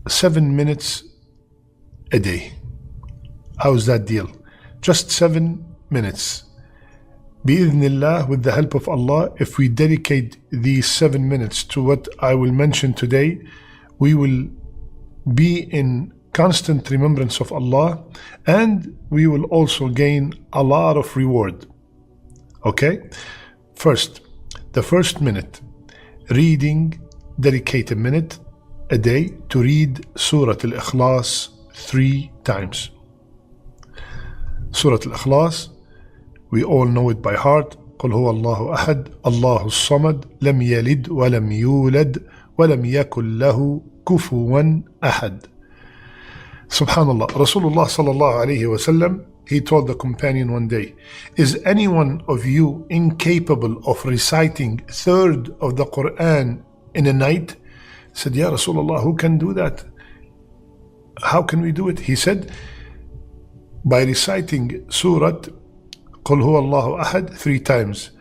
7 minutes a day. How's that deal? Just 7 minutes. Bi-idhnillah, with the help of Allah, if we dedicate these 7 minutes to what I will mention today, we will be in constant remembrance of Allah, and we will also gain a lot of reward. Okay? First, the first minute, dedicate a minute a day to read Surah Al-Ikhlas 3 times. Surah Al-Ikhlas, we all know it by heart. قل هو الله أحد الله الصمد لم يلد ولم يولد ولم يكن له كفوا أحد. Subhanallah, Rasulullah sallallahu alayhi wa sallam, he told the companion one day, is any one of you incapable of reciting a third of the Quran in a night? He said, Ya Rasulullah, who can do that? How can we do it? He said, by reciting Surah قل هو الله أحد 3 times.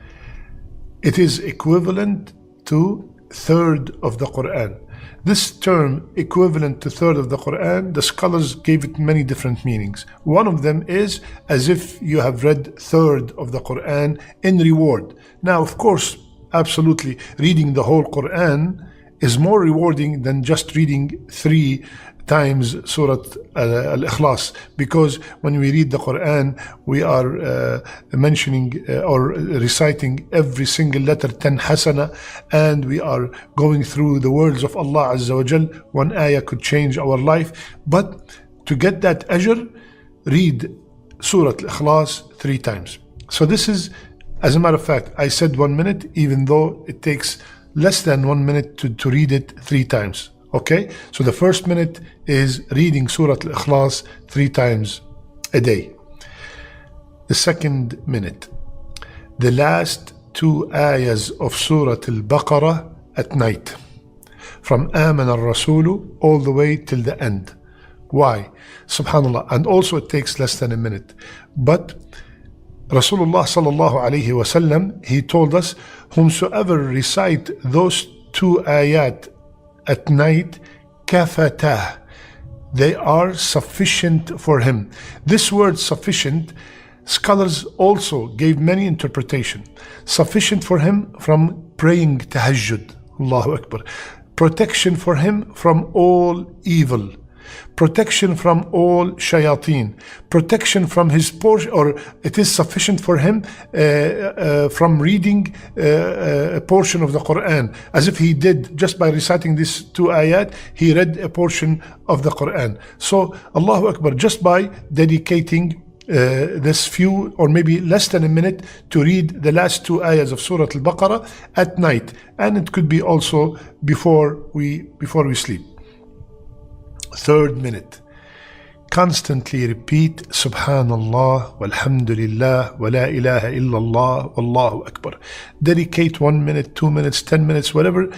It is equivalent to third of the Quran. This term, equivalent to third of the Quran, the scholars gave it many different meanings. One of them is as if you have read third of the Quran in reward. Now, of course, absolutely, reading the whole Quran is more rewarding than just reading 3 times Surah Al-Ikhlas, because when we read the Quran, we are mentioning or reciting every single letter 10 hasana, and we are going through the words of Allah Azza wa Jal. One ayah could change our life, but to get that ajr, read Surah Al-Ikhlas 3 times. So this is, as a matter of fact, I said 1 minute, even though it takes less than 1 minute to read it 3 times. Okay, so the first minute is reading Surah Al-Ikhlas 3 times a day. The second minute, the last 2 ayahs of Surah Al-Baqarah at night, from Aman al-Rasulu all the way till the end. Why? Subhanallah. And also it takes less than a minute. But Rasulullah sallallahu alayhi wa sallam, he told us, whomsoever recite those 2 ayat at night, kafatah, they are sufficient for him. This word sufficient, scholars also gave many interpretations. Sufficient for him from praying tahajjud, Allahu Akbar. Protection for him from all evil. Protection from all shayateen, protection from his portion, or it is sufficient for him from reading a portion of the Quran, as if he did just by reciting these 2 ayat, he read a portion of the Quran. So Allahu Akbar, just by dedicating this few or maybe less than a minute to read the last 2 ayahs of Surah Al-Baqarah at night, and it could be also before we sleep. Third minute, constantly repeat Subhanallah, walhamdulillah, wa la ilaha illallah, wallahu akbar. Dedicate 1 minute, 2 minutes, 10 minutes, whatever,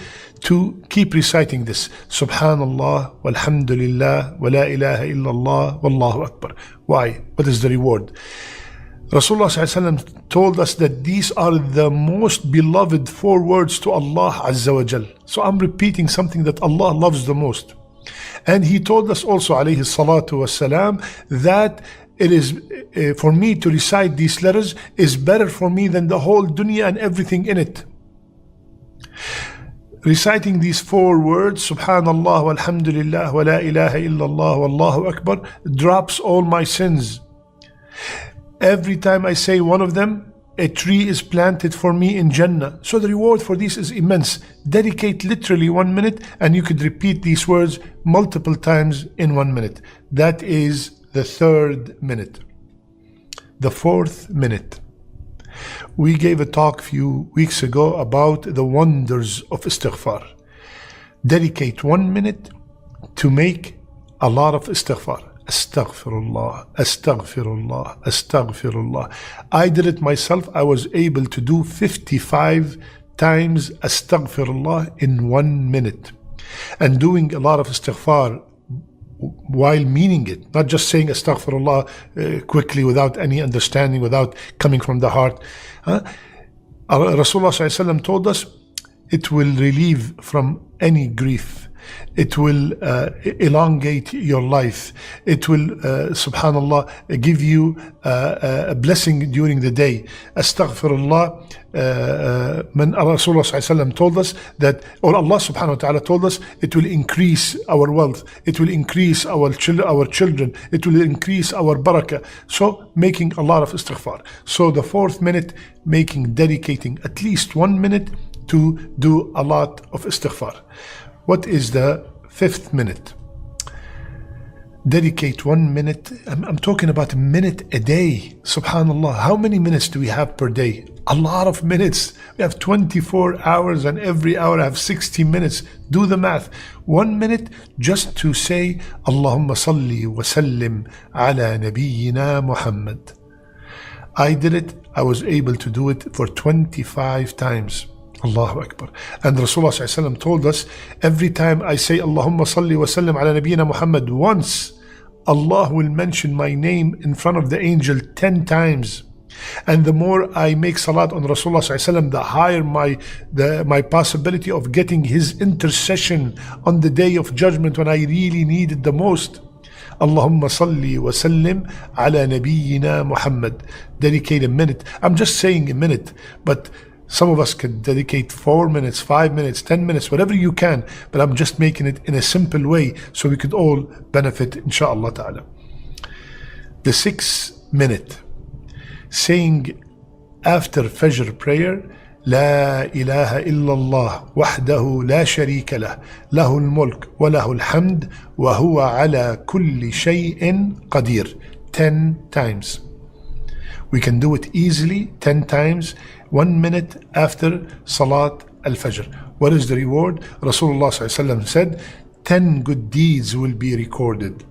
to keep reciting this Subhanallah, walhamdulillah, wa la ilaha illallah, wallahu akbar. Why? What is the reward? Rasulullah ﷺ told us that these are the most beloved 4 words to Allah Azza wa Jal. So I'm repeating something that Allah loves the most. And he told us also, alayhi salatu wasalam, that it is for me to recite these letters is better for me than the whole dunya and everything in it. Reciting these 4 words, Subhanallah, walhamdulillah, wa la ilaha illallah, wallahu akbar, drops all my sins. Every time I say one of them, a tree is planted for me in Jannah. So the reward for this is immense. Dedicate literally 1 minute and you could repeat these words multiple times in 1 minute. That is the 3rd minute. The 4th minute. We gave a talk a few weeks ago about the wonders of istighfar. Dedicate 1 minute to make a lot of istighfar. Astaghfirullah, astaghfirullah, astaghfirullah. I did it myself. I was able to do 55 times astaghfirullah in 1 minute. And doing a lot of istighfar while meaning it, not just saying astaghfirullah quickly without any understanding, without coming from the heart. Rasulullah ﷺ told us it will relieve from any grief. It will elongate your life. It will, subhanallah, give you a blessing during the day. Astaghfirullah. When Rasulullah told us that, or Allah subhanahu wa ta'ala told us, it will increase our wealth, it will increase our children, it will increase our barakah. So making a lot of istighfar. So the fourth minute, dedicating at least 1 minute to do a lot of istighfar. What is the fifth minute? Dedicate 1 minute. I'm talking about a minute a day. Subhanallah. How many minutes do we have per day? A lot of minutes. We have 24 hours and every hour I have 60 minutes. Do the math. 1 minute just to say Allahumma salli wa sallim ala nabiyyina Muhammad. I did it. I was able to do it for 25 times. Allahu Akbar. And Rasulullah told us, every time I say Allahumma salli wa sallim ala nabiyyina Muhammad once, Allah will mention my name in front of the angel 10 times. And the more I make salat on Rasulullah, the higher my possibility of getting his intercession on the day of judgment when I really need it the most. Allahumma salli wa sallim ala nabiyyina Muhammad. Dedicate a minute. I'm just saying a minute, but some of us can dedicate 4 minutes, 5 minutes, 10 minutes, whatever you can, but I'm just making it in a simple way so we could all benefit, insha'Allah ta'ala. The 6th minute, saying after Fajr prayer, لا إله إلا الله وحده لا شريك له له الملك وله الحمد وهو على كل شيء قدير. 10 times. We can do it easily 10 times, 1 minute after Salat al-Fajr. What is the reward? Rasulullah said, 10 good deeds will be recorded.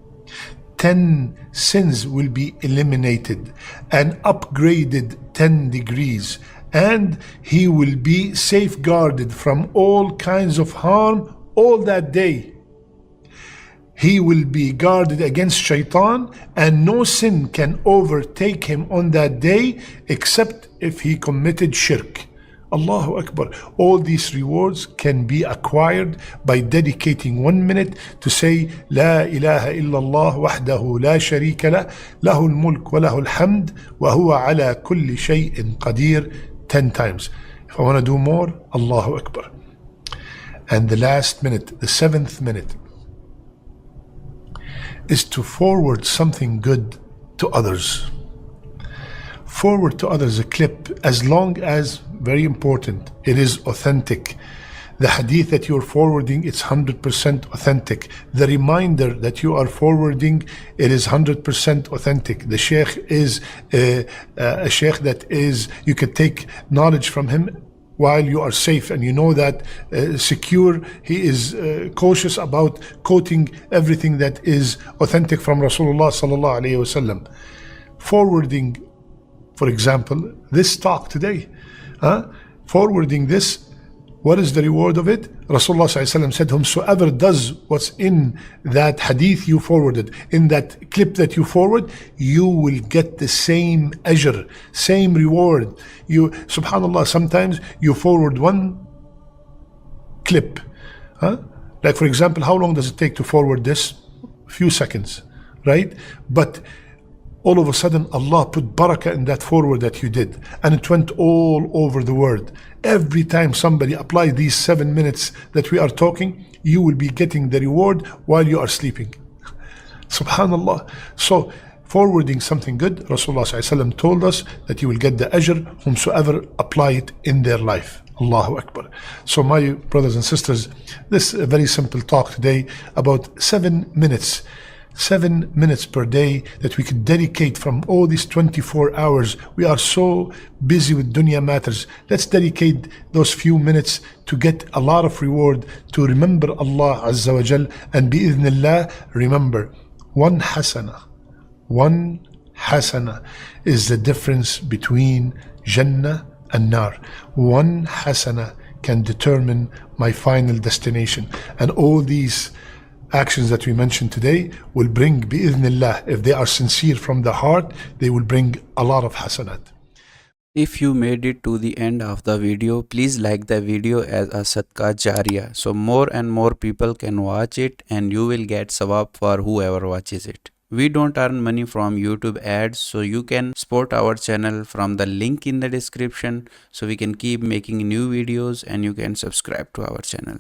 10 sins will be eliminated and upgraded 10 degrees. And he will be safeguarded from all kinds of harm all that day. He will be guarded against shaitan, and no sin can overtake him on that day except if he committed shirk. Allahu Akbar. All these rewards can be acquired by dedicating 1 minute to say La ilaha illallah wahdahu la sharika lah lahul mulk wa lahul hamd wa huwa ala kulli shay'in qadir 10 times. If I want to do more, Allahu Akbar. And the last minute, the 7th minute, is to forward something good to others. Forward to others a clip, as long as, very important, it is authentic. The hadith that you're forwarding, it's 100% authentic. The reminder that you are forwarding, it is 100% authentic. The sheikh is a sheikh that is, you could take knowledge from him while you are safe and you know that secure. He is cautious about quoting everything that is authentic from Rasulullah sallallahu alaihi wasallam. Forwarding, for example, this talk today, forwarding this, what is the reward of it? Rasulullah ﷺ said, whomsoever does what's in that hadith you forwarded, in that clip that you forward, you will get the same ajr, same reward. You, subhanallah, sometimes you forward one clip. Like for example, how long does it take to forward this? A few seconds, right? But all of a sudden, Allah put barakah in that forward that you did, and it went all over the world. Every time somebody applies these 7 minutes that we are talking, you will be getting the reward while you are sleeping. Subhanallah. So, forwarding something good, Rasulullah ﷺ told us that you will get the ajr whomsoever apply it in their life. Allahu Akbar. So my brothers and sisters, this is a very simple talk today about 7 minutes. 7 minutes per day that we could dedicate from all these 24 hours. We are so busy with dunya matters. Let's dedicate those few minutes to get a lot of reward, to remember Allah Azza wa Jal, and bi'idhnillah, remember, one hasana is the difference between Jannah and Nar. One hasana can determine my final destination. And all these actions that we mentioned today will bring, bi'idhnillah, if they are sincere from the heart, they will bring a lot of hasanat. If you made it to the end of the video, please like the video as a sadqa jariyah, so more and more people can watch it and you will get sawab for whoever watches it. We don't earn money from YouTube ads, so you can support our channel from the link in the description, so we can keep making new videos and you can subscribe to our channel.